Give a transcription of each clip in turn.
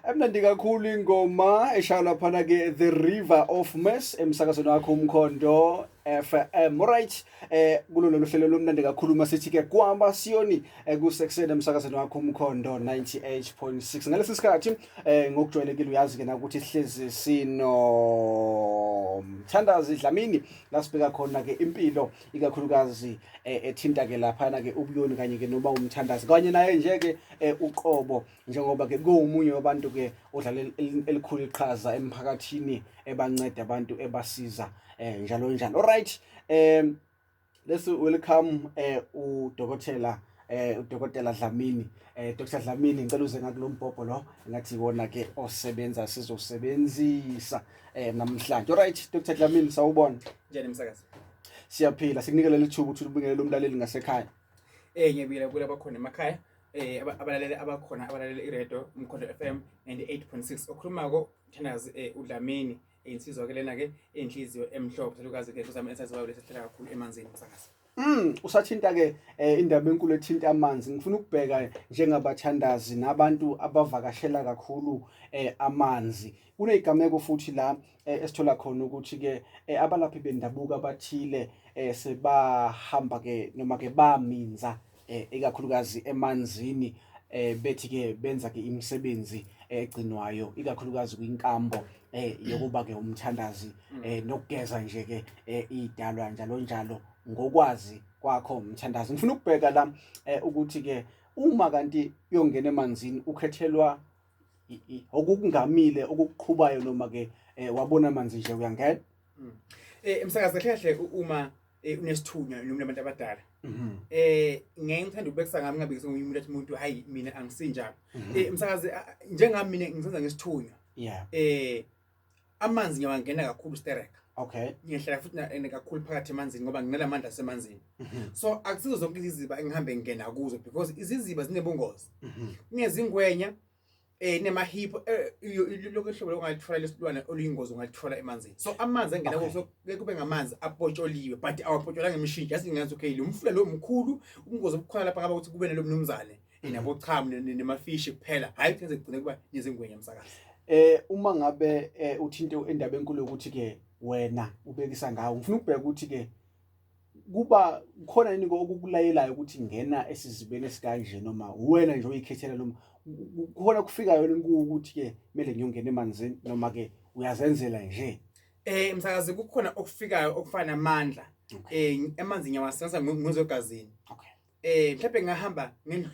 Emnandi kakhulu ingoma eshala phana ke The River of Mess emsakazweni wakho uMkhondo FM. Alright, kulolu hlelo lomnandi kakhulu masithi ke kwamba siyoni kusekuseni emsakazweni wakho uMkhondo 98.6. Ngalesi sikhathi ngokujwayelekile uyazi ke na ukuthi sihlezi sino Mthandazi Dlamini la sibeka khona ke impilo ikakhulukazi ethinta ke lapha na ke ubuyoni kanye ke noma umthandazi kanye naye nje ke uqobo njengoba ke kuwumunye wabantu ke odlala elikhulu iqhaza emphakathini ebanceda abantu ebasiza njalo njalo. Alright, let's welcome udokotela Dlamini. Dr. Dlamini ngicela uze ngakulombhobho lo ngathi wona ke osebenza sizosebenzisa namhlanje. Alright Dr. Dlamini sawubona. Njani msakazi? Siyaphila sikunikela lithuba ukuthi ubingele umlaleli ngasekhaya. Ngiyabila kula bakhona emakhaya abalaleli abakhona abalaleli iRadio Umkhondo FM 98.6 okhulumako Mthandazi uDlamini insizwa ke lena ke enhliziyo emhlophe salukazi ke kusama ensaziwayo lesihlela kakhulu emanzini msakazi. Usathinta ke indaba enkulu ethinta amanzi. Ngifuna ukubheka njengabathandazi nabantu abavakashela kakhulu amanzi. Kunezigameko futhi la esithola khona ukuthi ke abalaphi bendabuko abathile sebahamba ke noma ke baminza ikakhulukazi emanzini bethi ke benza ke imisebenzi egcinwayo ikakhulukazi kwinkambo yokuba ke umthandazi nokugeza nje ke idalwa njalo njalo ngokwazi kwakho Mthandazi. Ngifuna ukubheka la ukuthi ke uma kanti uyongena emanzini ukhethelwa okukungamile okuqhubhayo noma ke wabona amanzi nje uyangena. Msakazi kahle uma unesithunywa noma abantu abadala. Ngeke ngithanda ukubekisa ngami ngabekisa ngomuntu athi umuntu hayi mina angisinjalo. Msakazi njengami mina ngisenza ngesithunywa. Yeah. Amanzi ngiyawangena kakhulu stereka. Okay. Ngihlala futhi kakhulu phakathi emanzini ngoba nginamandla asemanzini. So akusizo zonke iziziba engihambe ngena kuzo because iziziba zinebungozi. Kunezingwenya nemahipho lokho ehlobo lokungalithola lesilwane oluyingozi ungalithola emanzini. So amanzi angena kuso kube ngamanzi apotsholiwe but awapotshwala ngemishintsho yasingenza okay lo mfula lo mkhulu ubungozi obukhona lapha ngaba ukuthi kube nalo mnumzane nabo chamu nemafishi kuphela hayi kuze kugcine kuba nezingwenya msakazi. Uma ngabe uthinto endaba enkulu ukuthi ke wena ubekisa ngawo ngifuna ukubheka ukuthi ke kuba khona yini okukulayelayo ukuthi ngena esizibeni esikanje noma wena nje uyikhethela noma khona kufika yona ukuthi ke kumele ngiyongena emanzini noma ke uyazenzela nje. Msakazi kukhona okufikayo okufana amandla emanzini ngiyawasenza ngozogazini. Okay. Mhlawumbe ngahamba ngendlu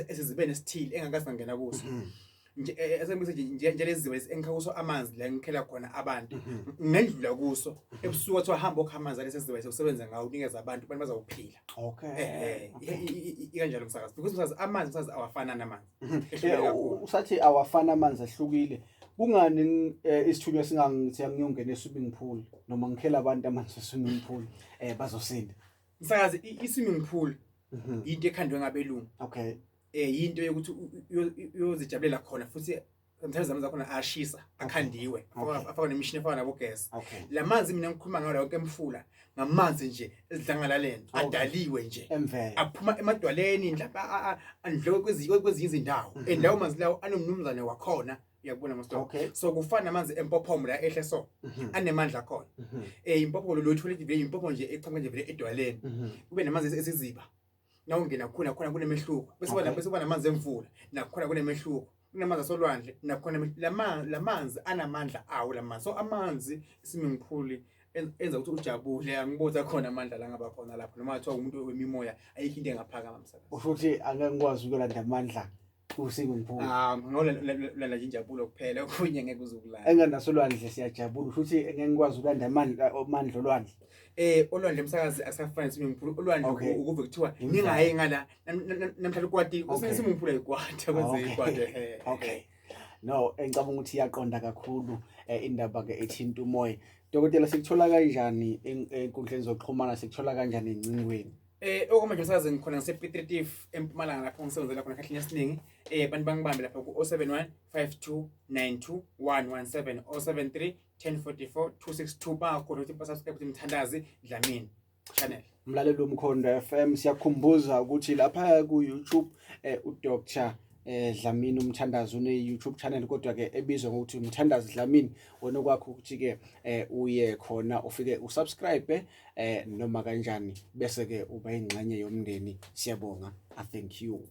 esizibeni esithile engakazi ngena kuso. Nje esembize nje lezi ziba engikhakuso amanzi la ngikhela khona abantu ngendlula kuso ebusuku wathi wahamba okhamanzi lesi siziba ukusebenza ngawo unikeza abantu bazawuphila. Okay. Ikanjalo msakazi because msakazi amanzi msakazi awafana namanzi. Usathi awafana amanzi ahlukile. Kungani isithunywa singangithi ngiyongena eswimming pool noma ngikhela abantu amanzi eswimming pool bazosinda. Msakazi i-swimming pool into ekhandwe ngabelungu. Okay. Into yokuthi uyozijabulela khona futhi sometimes amanzi akhona ashisa akhandiwe afaka nemishini efana nabo gas. Lamanzi mina ngikhuluma ngawo yonke emfula ngamanzi nje ezidlangalaleni adaliwe nje aphuma emadwaleni mhlawumbe andlwe kwezinye izindawo endawo manzi lawo anomnumzane wakhona uyabona mastoko. So kufana namanzi empophomo la ehle so anemandla khona. Impopho lo toilet vele impopho nje echanga nje vele edwaleni kube namanzi esiziba nawungena khona kunemehluko bese kuba namanzi emvula nakhona kunemehluko kunamanzi asolwandle nakhona lamanzi anamandla awo lamanzi. So amanzi swimming pool enza ukuthi ujabule angiboza khona amandla la ngaba khona lapho noma kuthiwa umuntu wemimoya ayikho into engaphakama msakazi. Futhi angeke ngikwazi ukulanda amandla ku-swimming pool. Ngolala nje injabulo kuphela kunye ngeke uzokulala. Enganasolwandle siyajabula futhi engeke ngikwazi ukulanda amandla olwandle. Olwandle msakazi asafana swimming pool olwandle ukuve kuthiwa ningayi ngala namhlanje ukwati swimming pool ayikwata kwenze ikwata. Okay. No, engicabanga ukuthi iyaqonda kakhulu indaba ke ethinta umoya. Dokotela sikuthola kanjani enkundleni zokuxhumana sikuthola kanjani encingweni? Okwamanje msakazi ngikhona ngisePitretief eMpumalanga lapho ngisebenzela khona kahle esiningi bantu bangibambe lapha ku 071 5292 117 073 1044 262 bakhona ukuthi basubscribe kuthi Mthandazi Dlamini channel. Mlaleli womkhondo FM siyakhumbuza ukuthi lapha ku YouTube uDr Dlamini Umthandazi une YouTube channel kodwa ke ebizwa ngokuthi Umthandazi Dlamini. Wena okwakho ukuthi ke uye khona ufike usubscribe noma kanjani bese ke uba ingxenye yomndeni. Siyabonga. I thank you.